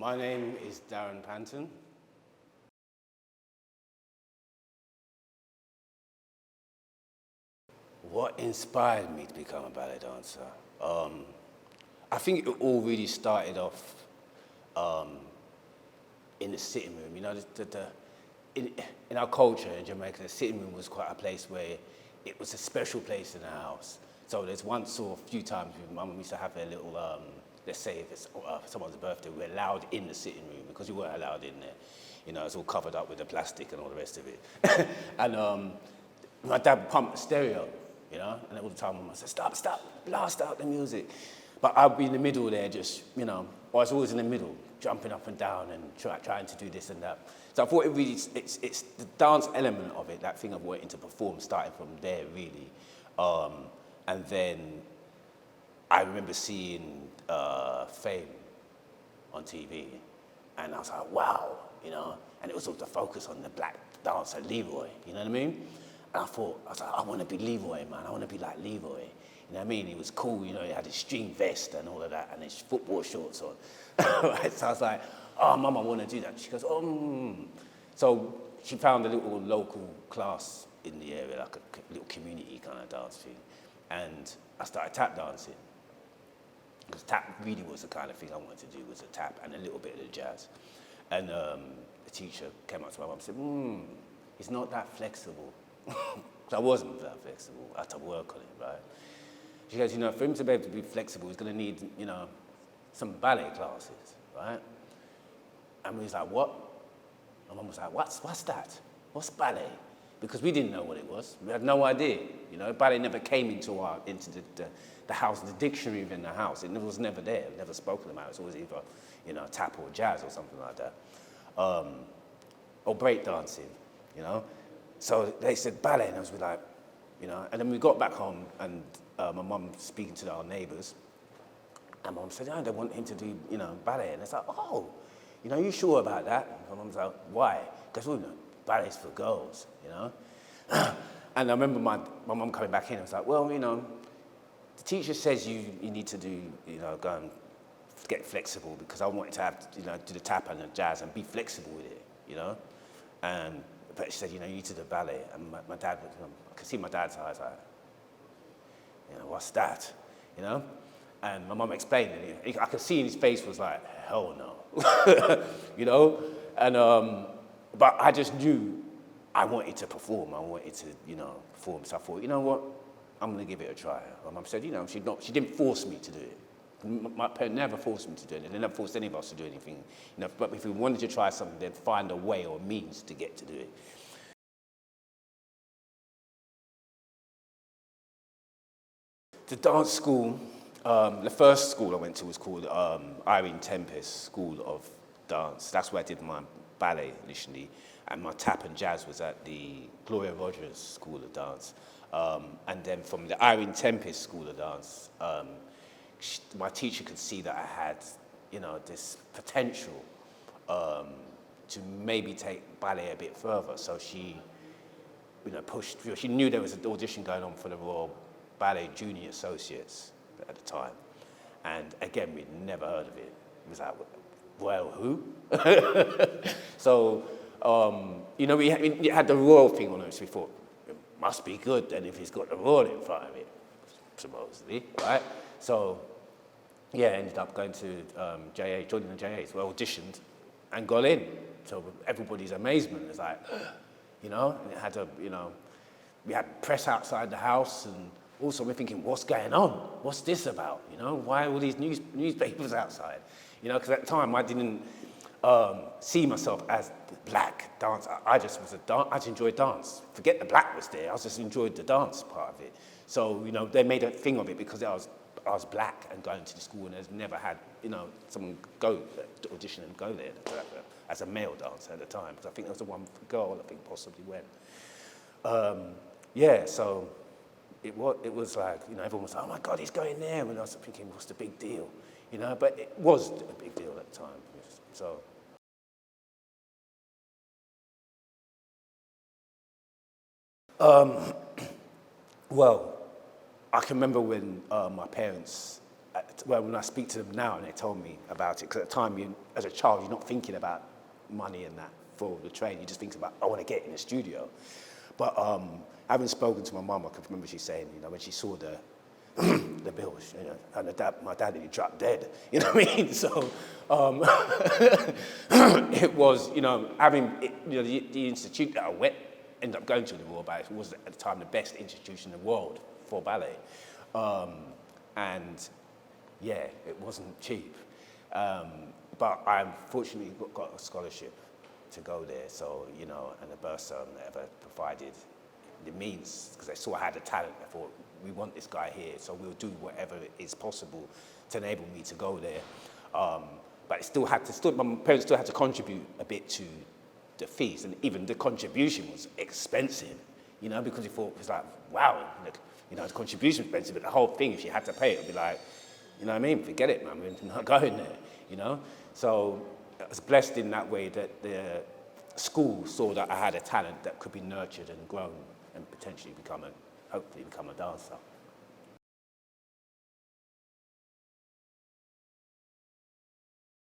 My name is Darren Panton. What inspired me to become a ballet dancer? I think it all really started off in the sitting room. You know, in our culture in Jamaica, the sitting room was quite a place where it was a special place in the house. So there's once or a few times Mum used to have a little, let's say if it's someone's birthday, we're allowed in the sitting room because we weren't allowed in there. You know, it's all covered up with the plastic and all the rest of it. And my dad pumped the stereo, you know, and all the time Mum would say, stop, blast out the music. But I'd be in the middle there just, you know, I was always in the middle, jumping up and down and trying to do this and that. So I thought it really, it's the dance element of it, that thing of wanting to perform, started from there really. And then I remember seeing Fame on TV, and I was like, wow, you know, and it was all the focus on the black dancer, Leroy, you know what I mean? And I was like, I want to be Leroy, man, I want to be like Leroy. You know what I mean? He was cool, you know, he had his string vest and all of that, and his football shorts on. Right? So I was like, oh, Mum, I want to do that. She goes, So she found a little local class in the area, like a little community kind of dance thing. And I started tap dancing. Because tap really was the kind of thing I wanted to do, was a tap and a little bit of the jazz. And the teacher came up to my mum and said, it's not that flexible. So I wasn't that flexible. I had to work on it, right? She goes, you know, for him to be able to be flexible, he's going to need, you know, some ballet classes, right? And we was like, what? My mum was like, what's that? What's ballet? Because we didn't know what it was. We had no idea, you know. Ballet never came into the house, the dictionary within the house. It was never there, never spoken about. It was always either, you know, tap or jazz or something like that. Or break dancing, you know. So they said ballet, and I was like, you know. And then we got back home, and my mum speaking to our neighbours, and my mum said, they want him to do, you know, ballet. And it's like, oh, you know, you sure about that? And my mum's like, why? Because, you know, ballet's for girls, you know? And I remember my mum coming back in and was like, well, you know, the teacher says you need to do, you know, go and get flexible, because I wanted to have, you know, do the tap and the jazz and be flexible with it, you know? But she said, you know, you need to do ballet. And my dad, I could see my dad's eyes like, you know, what's that, you know? And my mum explained it. I could see in his face was like, hell no, you know? And, but I just knew I wanted to perform. I wanted to, you know, perform. So I thought, you know what? I'm going to give it a try. My mum said, you know, she didn't force me to do it. My parents never forced me to do it. They never forced any of us to do anything. You know, but if we wanted to try something, they'd find a way or means to get to do it. The dance school, the first school I went to was called Irene Tempest School of Dance. That's where I did my ballet initially, and my tap and jazz was at the Gloria Rogers School of Dance. And then from the Irene Tempest School of Dance, my teacher could see that I had, you know, this potential to maybe take ballet a bit further. So she, you know, pushed through. She knew there was an audition going on for the Royal Ballet Junior Associates at the time. And again, we'd never heard of it. It was like, well, who? So, you know, we had the Royal thing on it, so we thought, it must be good then if he's got the Royal in front of it, supposedly, right? So, yeah, ended up going to JA, joining the JA, so I auditioned and got in. So everybody's amazement is like, you know, and it had a, you know, we had press outside the house, and also we're thinking, what's going on? What's this about? You know, why are all these newspapers outside? You know, because at the time I didn't see myself as the black dancer. I just was I just enjoyed dance. Forget the black was there. I just enjoyed the dance part of it. So, you know, they made a thing of it because I was black and going to the school, and there's never had, you know, someone go to audition and go there as a male dancer at the time. Because I think there was the one girl I think possibly went. Yeah, so it was like, you know, everyone was like, oh my God, he's going there. And I was thinking, what's the big deal? You know, but it was a big deal at the time. So. Well, I can remember when my parents well, when I speak to them now and they told me about it, because at the time, as a child, you're not thinking about money and that for the train. You just think about, I want to get in the studio. But having spoken to my mum, I can remember she saying, when she saw the bills, and my dad nearly dropped dead, you know what I mean? So it was, having, the institute that I ended up going to, the Royal Ballet, was at the time the best institution in the world for ballet. And yeah, it wasn't cheap. But I fortunately got a scholarship to go there, so, and the bursar never provided the means, because they saw I had a talent. I thought, we want this guy here, so we'll do whatever is possible to enable me to go there. But it still had to, my parents still had to contribute a bit to the fees, and even the contribution was expensive, because you thought, it was like, wow, the contribution was expensive, but the whole thing, if you had to pay it, it would be like, you know what I mean? Forget it, man, we're not going there, So I was blessed in that way that the school saw that I had a talent that could be nurtured and grown and potentially hopefully become a dancer.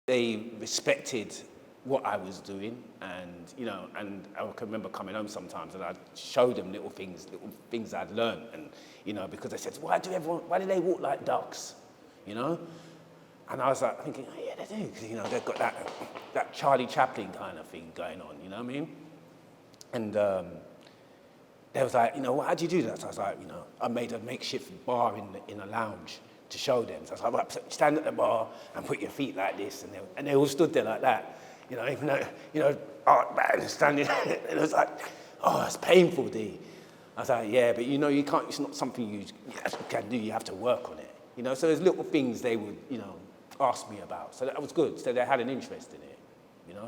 They respected what I was doing, and and I can remember coming home sometimes and I'd show them little things I'd learned, and because they said, why do they walk like ducks, And I was like thinking, oh, yeah, they do, because they've got that Charlie Chaplin kind of thing going on, you know what I mean? And they was like, how do you do that? So I was like, I made a makeshift bar in a lounge to show them. So I was like, right, stand at the bar and put your feet like this, and they all stood there like that, even though, art man standing, and it was like, oh, it's painful, D. I was like, yeah, but you can't, it's not something you can do, you have to work on it, So there's little things they would, ask me about. So that was good. So they had an interest in it,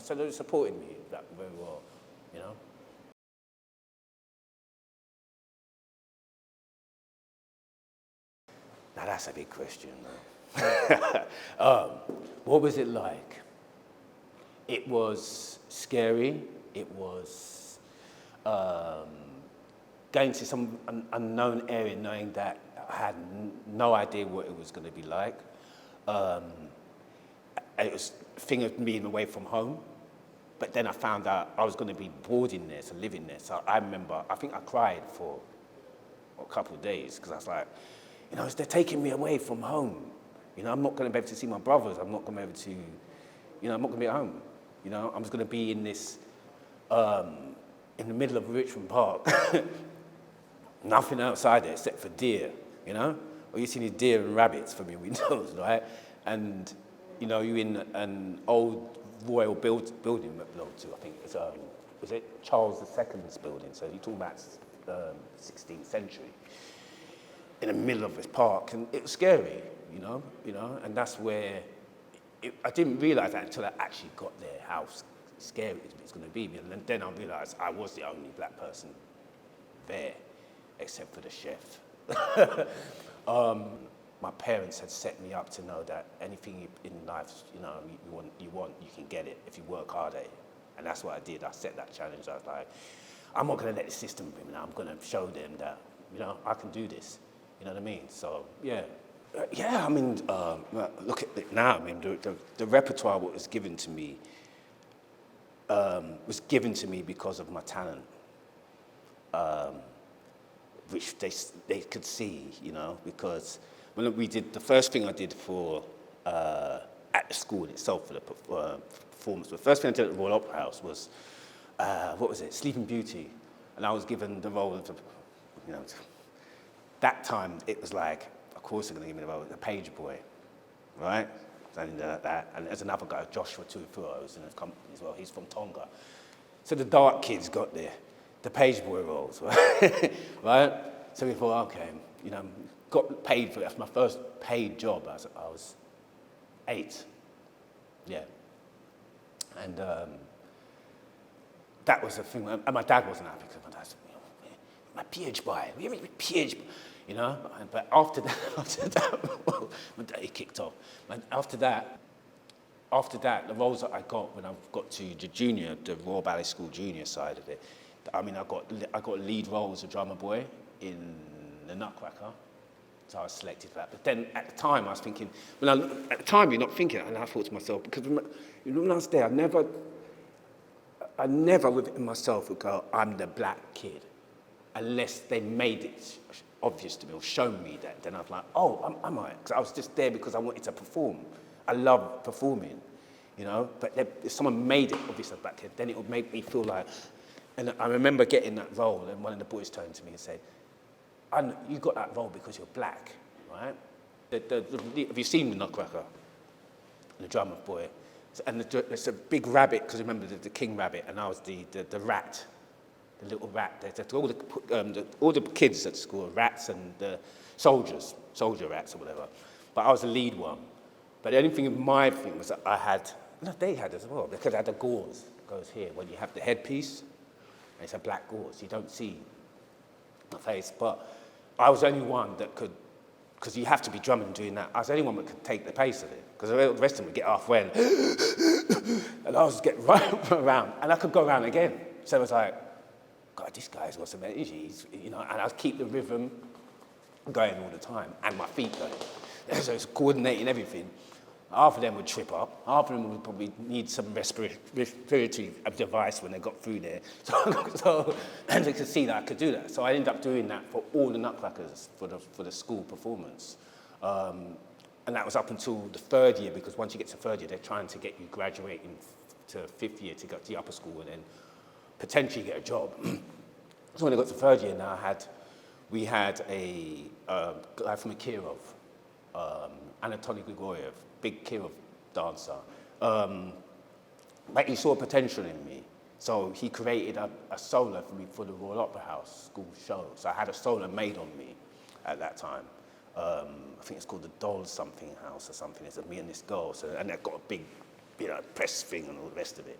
So they supported me that very well, Now that's a big question, what was it like? It was scary. It was going to some unknown area, knowing that I had no idea what it was going to be like. It was a thing of being away from home. But then I found out I was going to be boarding there, so living there. So I remember, I think I cried for a couple of days, because I was like, they're taking me away from home. I'm not going to be able to see my brothers. I'm not going to be able to, I'm not going to be at home. I'm just going to be in this, in the middle of Richmond Park. Nothing outside there except for deer, Or you see these deer and rabbits from your windows, right? And, you're in an old royal building that belonged to, I think it's, was it Charles II's building? So you're talking about 16th century. In the middle of this park, and it was scary, and that's where I didn't realise that until I actually got there, how scary it's going to be. And then I realised I was the only black person there, except for the chef. My parents had set me up to know that anything in life, you want, you can get it if you work hard at it. And that's what I did. I set that challenge. I was like, I'm not going to let the system win. I'm going to show them that, I can do this. You know what I mean? So, yeah. I mean, look at it now. I mean, the repertoire what was given to me because of my talent, which they could see, because when we did, the first thing I did for, at the school itself for the performance, the first thing I did at the Royal Opera House was, what was it, Sleeping Beauty. And I was given the role of, that time it was like, of course they're going to give me the role, the page boy, right? And there's another guy, Joshua Tuifuro, who's in the company as well. He's from Tonga. So the dark kids got the page boy roles, right? Right? So we thought, okay, got paid for it. That's my first paid job. I was 8, yeah. And that was the thing. And my dad wasn't happy, because my dad said, my PH boy, what do you mean PH boy? But after that, well, my day kicked off. And after that, the roles that I got when I got to the Royal Ballet School junior side of it, I mean, I got lead roles as a drummer boy in The Nutcracker. So I was selected for that. But then at the time I was thinking, at the time you're not thinking it, and I thought to myself, because when I was there, I never within myself would go, I'm the black kid, unless they made it obvious to me or shown me that. Then I was like, oh, am I? Because I was just there because I wanted to perform. I love performing, you know. But if someone made it obvious as a black kid, then it would make me feel like. And I remember getting that role, and one of the boys turned to me and said, you got that role because you're black, right? Have you seen the Nutcracker? The drummer boy. And there's a big rabbit, because remember the king rabbit, and I was the rat, the little rat. All the kids at school are rats and the soldier rats or whatever. But I was the lead one. But the only thing in my thing was that they had as well, because I had the gauze, goes here, when you have the headpiece, and it's a black gauze, you don't see my face. But I was the only one that could, because you have to be drumming and doing that, I was the only one that could take the pace of it, because the rest of them would get halfway and I was just get right around, and I could go around again. So I was like, God, this guy's got some energy, you know, and I'd keep the rhythm going all the time, and my feet going. So it's coordinating everything. Half of them would trip up, half of them would probably need some respiratory device when they got through there. So and they could see that I could do that. So I ended up doing that for all the Nutcrackers for the school performance. And that was up until the third year, because once you get to third year, they're trying to get you graduating to fifth year to go to the upper school and then potentially get a job. So when I got to third year now, we had a guy from Kirov, Anatoly Grigoriev, big Kirov dancer. But he saw potential in me. So he created a solo for me for the Royal Opera House school show. So I had a solo made on me at that time. I think it's called the Doll Something House or something. It's me and this girl. So, and they've got a big, you know, press thing and all the rest of it.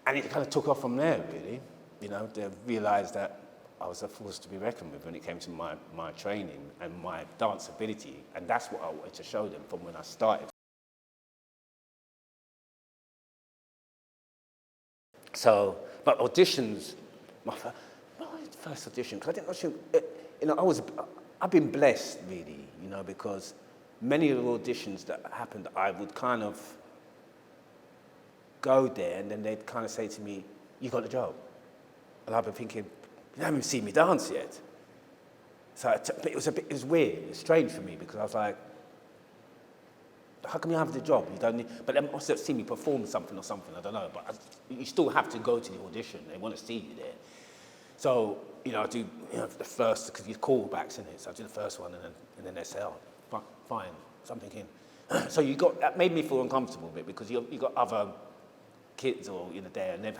And it kind of took off from there, really. You know, they realised that I was a force to be reckoned with when it came to my training and my dance ability. And that's what I wanted to show them from when I started. So, but auditions, my first audition, because I didn't audition, you know, I've been blessed, really, you know, because many of the auditions that happened, I would kind of go there and then they'd kind of say to me, you got the job. And I've been thinking, you haven't seen me dance yet. So it was weird, it was strange for me, because I was like, how come you have the job? You don't need, but they must have seen me perform something or something, I don't know. But you still have to go to the audition. They want to see you there. So, you know, I do, you know, the first, because you callbacks in it. So I do the first one and then they say, oh, fine, something in. So that made me feel uncomfortable a bit, because you got other kids or, you know, there, and then,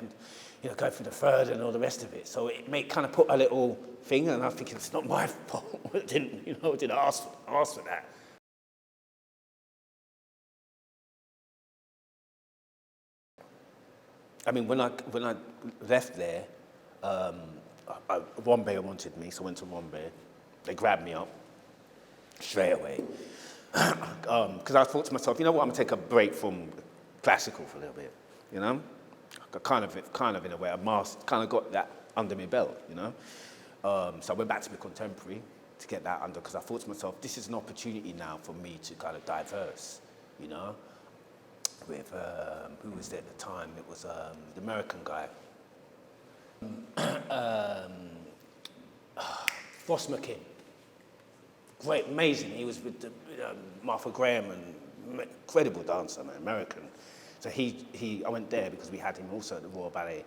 you know, go through the third and all the rest of it. So it kind of put a little thing, and I was thinking, it's not my fault. I didn't ask for that. I mean, when I left there, Bombay wanted me, so I went to Bombay. They grabbed me up straight away. Because I thought to myself, you know what, I'm going to take a break from classical for a little bit, you know? Kind of in a way, kind of got that under my belt, you know? So I went back to my contemporary to get that under, because I thought to myself, this is an opportunity now for me to kind of diverse, you know? With, who was there at the time? It was the American guy. Ross McKinn. Great, amazing. He was with Martha Graham, and incredible dancer, man, American. So I went there because we had him also at the Royal Ballet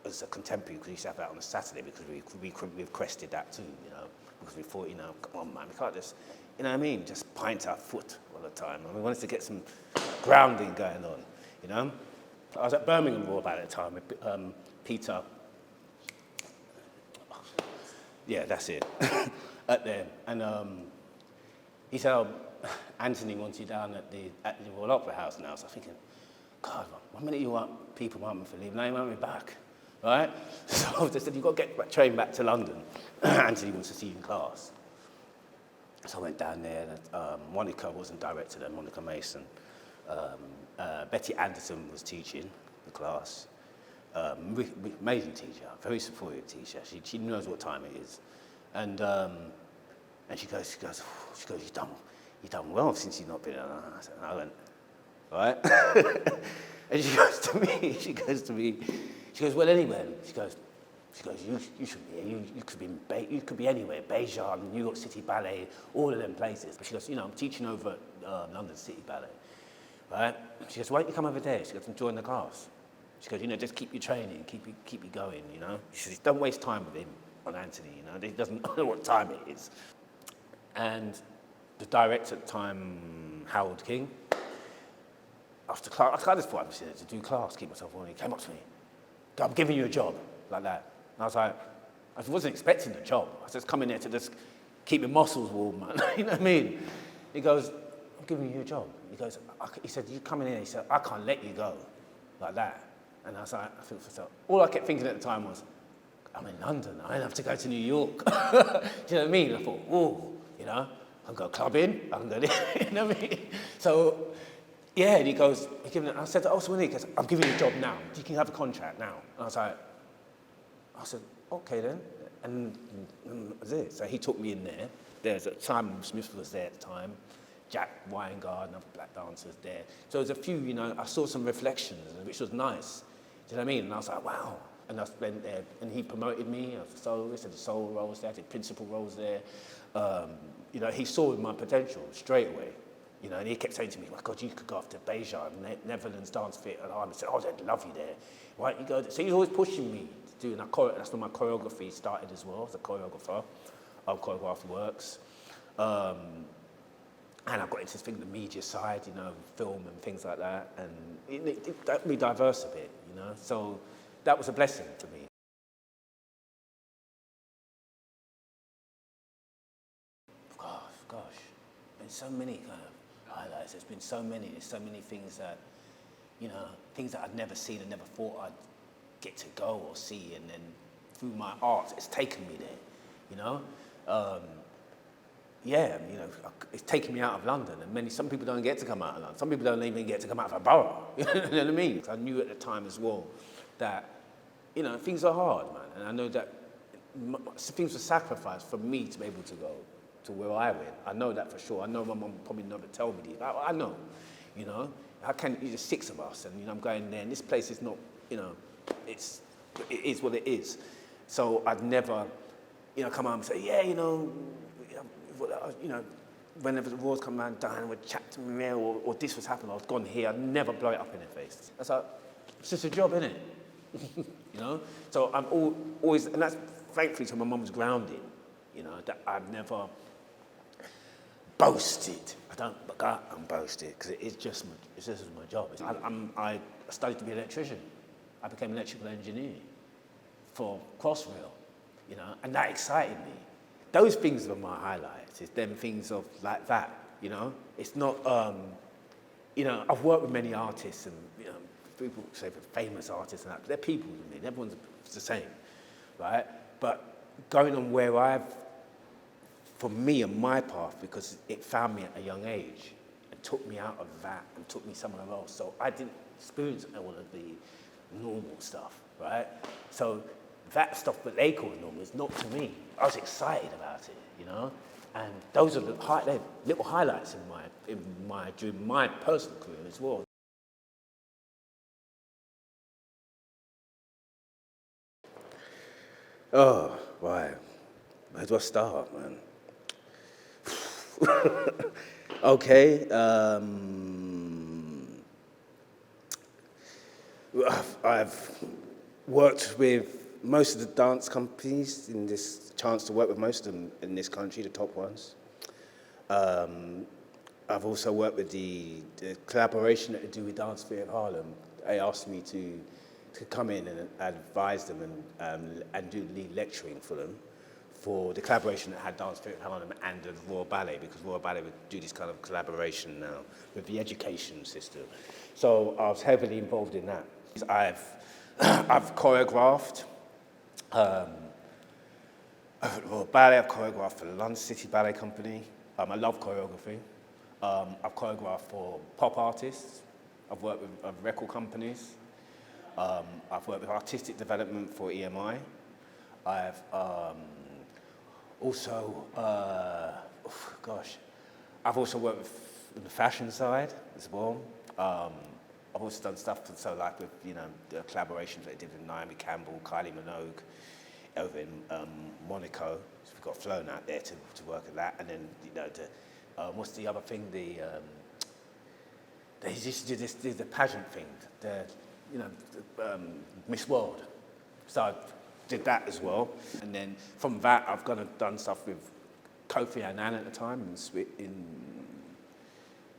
as a contemporary, because he used to have that on a Saturday, because we requested that too, you know, because we thought, you know, come on, man, we can't just, you know what I mean, just pint our foot all the time. And we wanted to get some grounding going on, you know. I was at Birmingham Royal Ballet at the time with Peter. Yeah, that's it. At there, and he said, "Oh, Anthony wants you down at the Royal Opera House now." So I'm thinking, God, 1 minute you want people want me for leave, now you want me back, right? So they said, "You've got to get back, train back to London." Anthony wants to see you in class. So I went down there, and Monica wasn't director then, Monica Mason. Betty Anderson was teaching the class. Amazing teacher, very supportive teacher. She knows what time it is. And And she goes, you done well since you've not been. And I went, all right. And she goes to me, well, anyway, she goes, you should be here. You could be anywhere, Beja, New York City Ballet, all of them places. But she goes, I'm teaching over at London City Ballet, right? She goes, why don't you come over there? She goes, and join the class. She goes, just keep your training, keep you going, She says, don't waste time with him on Anthony, He doesn't know what time it is. And the director at the time, Harold King, after class, I just thought I was here to do class, keep myself on. He came up to me, I'm giving you a job, like that. And I was like, I wasn't expecting a job. I was just coming there to just keep my muscles warm, man. You know what I mean? He goes, I'm giving you a job. He said, you come in here. He said, I can't let you go, like that. And I was like, I feel for myself. All I kept thinking at the time was, I'm in London. I don't have to go to New York. Do you know what I mean? I thought, whoa, I can go clubbing. I can go there. You know what I mean? So, yeah, and he goes, I said, so when he goes, I'm giving you a job now. You can have a contract now. And I said, okay then. And that was it. So he took me in there. There's a Simon Smith was there at the time. Jack Weingard, another black dancer was there. So there's a few, I saw some reflections, which was nice. Do you know what I mean? And I was like, wow. And I went there, and he promoted me as a soloist. I did solo roles there, I did principal roles there. He saw my potential straight away. And he kept saying to me, my God, you could go off to Beja, Netherlands Dance Theatre. And I said, they'd love you there. Why don't you go there? So he's always pushing me to do, and that's when my choreography started as well, as a choreographer of choreographed works. And I got into the media side, film and things like that. And it got me diverse a bit, So that was a blessing for me. Gosh, been so many kind of highlights. There's been so many. There's so many things that, things that I'd never seen and never thought I'd get to go or see. And then through my art, it's taken me there, it's taken me out of London. And some people don't get to come out of London. Some people don't even get to come out of a borough. You know what I mean? I knew at the time as well that, things are hard, man. And I know that things were sacrificed for me to be able to go to where I went. I know that for sure. I know my mum probably never told me this. I know, there's 6 of us, and I'm going there, and this place is not, it is what it is. So I'd never, come out and say, whenever the Royals come around, Diana would chat to me, or this was happening, I was gone here. I'd never blow it up in their face. That's like, it's just a job, innit? So I'm always, and that's thankfully to my mum's grounding, that I've never boasted. I don't go out and boast it, because it's just my job. I studied to be an electrician. I became an electrical engineer for Crossrail, and that excited me. Those things were my highlights. It's them things of like that, It's not, I've worked with many artists, and people say famous artists and that, but they're people to me. Everyone's the same, right? But going on where for me and my path, because it found me at a young age and took me out of that and took me somewhere else. So I didn't experience all of the normal stuff, right? So that stuff that they call normal is not to me. I was excited about it, And those are the little highlights during my personal career as well. Oh, right. Where do I start, man? Okay. I've worked with most of the dance companies in this chance to work with most of them in this country, the top ones. I've also worked with the collaboration that they do with Dance Theatre of Harlem. They asked me to come in and advise them and do lead lecturing for them for the collaboration that had Dance Theatre of Harlem and the Royal Ballet, because Royal Ballet would do this kind of collaboration now with the education system. So I was heavily involved in that. I've choreographed Royal Ballet. I've choreographed for the London City Ballet Company. I love choreography. I've choreographed for pop artists. I've worked with record companies. I've worked with artistic development for EMI. I've Also, gosh, I've also worked with the fashion side as well. I've also done stuff, so like with, the collaborations that I did with Naomi Campbell, Kylie Minogue, over in Monaco. So we got flown out there to work at that. And then, what's the other thing? They used to do the pageant thing, Miss World. So I did that as well. And then from that, I've done stuff with Kofi Annan at the time in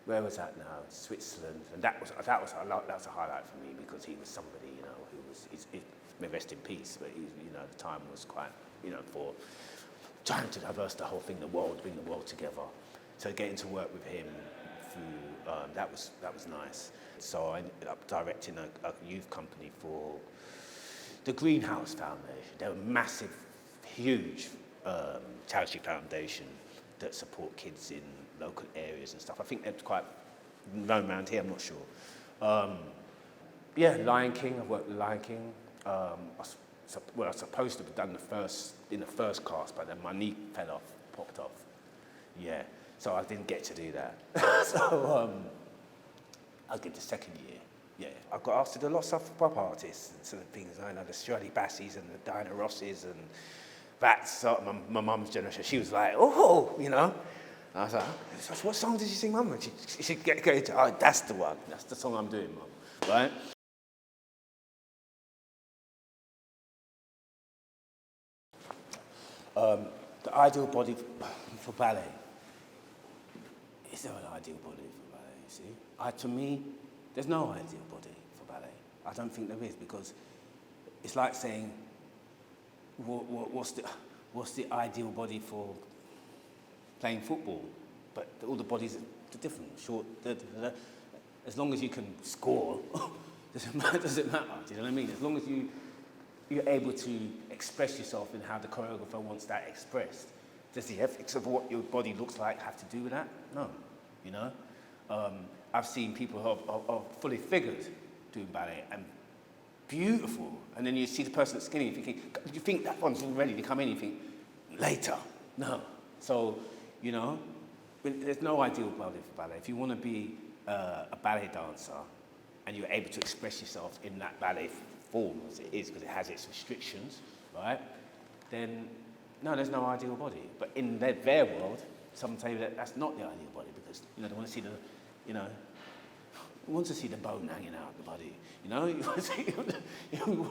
where was that now? Switzerland. And that was a highlight for me, because he was somebody, who was, may rest in peace, but the time was quite, for trying to diverse the whole thing, bring the world together. So getting to work with him through, that was nice. So I ended up directing a youth company for the Greenhouse Foundation. They're a massive, huge charity foundation that support kids in local areas and stuff. I think they're quite known around here, I'm not sure. Lion King, I've worked with Lion King. I was supposed to have done in the first cast, but then my knee popped off. Yeah, so I didn't get to do that. So I did the second year. Yeah, I got asked to do a lot of stuff for pop artists and sort of things. The Shirley Bassies and the Diana Rosses and that. So my mum's generation, she was like, oh, I was like, what song did you sing, Mum? And she get to, oh, that's the one. That's the song I'm doing, Mum. Right? The ideal body for ballet. Is there an ideal body for ballet, you see? To me, there's no ideal body for ballet. I don't think there is, because it's like saying, what's the ideal body for playing football? But all the bodies are different, short, as long as you can score, does it matter? Do you know what I mean? As long as you're able to express yourself in how the choreographer wants that expressed. Does the ethics of what your body looks like have to do with that? No, I've seen people who are fully figured doing ballet and beautiful, and then you see the person that's skinny, you think that one's all ready to come in, you think, later. No. So, there's no ideal body for ballet. If you want to be a ballet dancer and you're able to express yourself in that ballet form as it is, because it has its restrictions, right? Then, no, there's no ideal body. But in their world, some say that that's not the ideal body, because they want to see the bone hanging out of the body. You want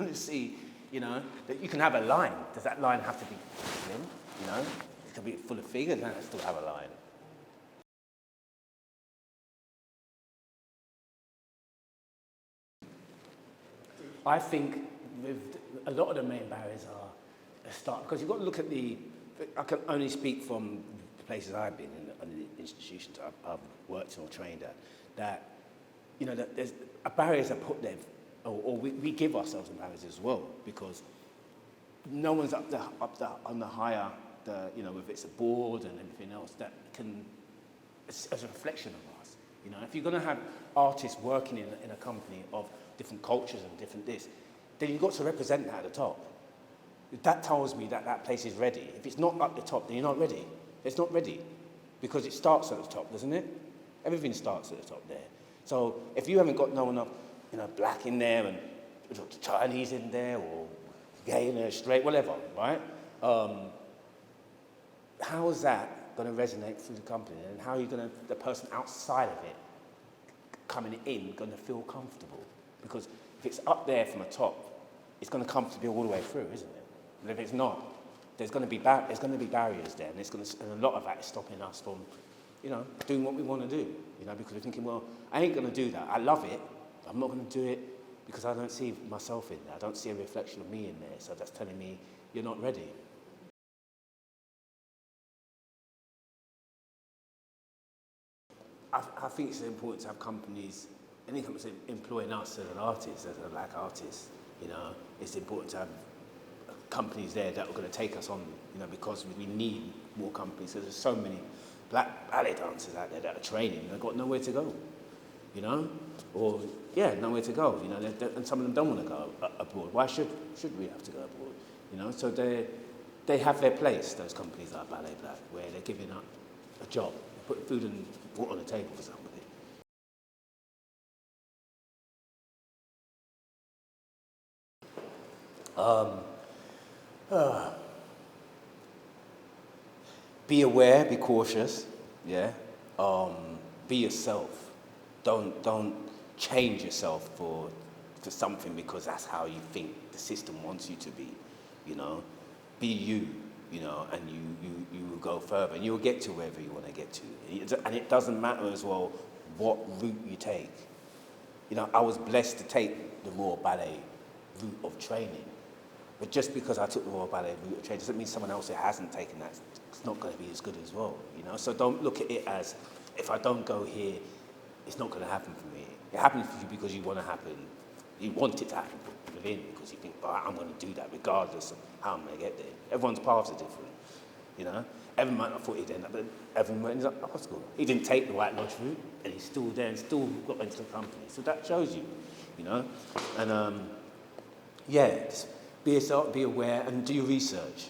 to see, that you can have a line. Does that line have to be slim? It can be full of figures, and still have a line. I think with a lot of the main barriers are a start, because you've got to look at I can only speak from the places I've been in, and the institutions I've worked in or trained at, that there's barriers are put there, or we give ourselves barriers as well, because no one's up on the higher, if it's a board and everything else, that can, as a reflection of us. If you're going to have artists working in a company of different cultures and different this, then you've got to represent that at the top. That tells me that place is ready. If it's not up the top, then you're not ready. It's not ready, because it starts at the top, doesn't it? Everything starts at the top there. So if you haven't got no enough, black in there and Chinese in there, or gay in there, straight, whatever, right? How is that going to resonate through the company, and how are you the person outside of it coming in going to feel comfortable? Because if it's up there from the top, it's going to come to be all the way through, isn't it? But if it's not, there's going to be barriers there, and a lot of that is stopping us from, doing what we want to do. Because we're thinking, well, I ain't going to do that. I love it, but I'm not going to do it because I don't see myself in there. I don't see a reflection of me in there. So that's telling me you're not ready. I think it's important to have companies, any companies employing us as an artist, as a black artist. It's important to have companies there that are going to take us on, because we need more companies. There's so many black ballet dancers out there that are training, they've got nowhere to go, or nowhere to go, and some of them don't want to go abroad. Why should we have to go abroad? So they have their place, those companies like Ballet Black, where they're giving up a job, putting food and water on the table for somebody. Be aware, be cautious, yeah. Be yourself. Don't change yourself for something because that's how you think the system wants you to be, you know. Be you, you know, and you will go further and you'll get to wherever you want to get to. And it doesn't matter as well what route you take. You know, I was blessed to take the Royal Ballet route of training. But just because I took the Royal Ballet route of training doesn't mean someone else who hasn't taken that is not going to be as good as well, you know? So don't look at it as, if I don't go here, it's not going to happen for me. It happens for you because you want to happen. You want it to happen within because you think, oh, I'm going to do that regardless of how I'm going to get there. Everyone's paths are different, you know? Evan might not thought he'd end up, but Evan went to upper school. He didn't take the White Lodge route, and he's still there and still got into the company. So that shows you, you know? And yeah, just be yourself, be aware, and do your research.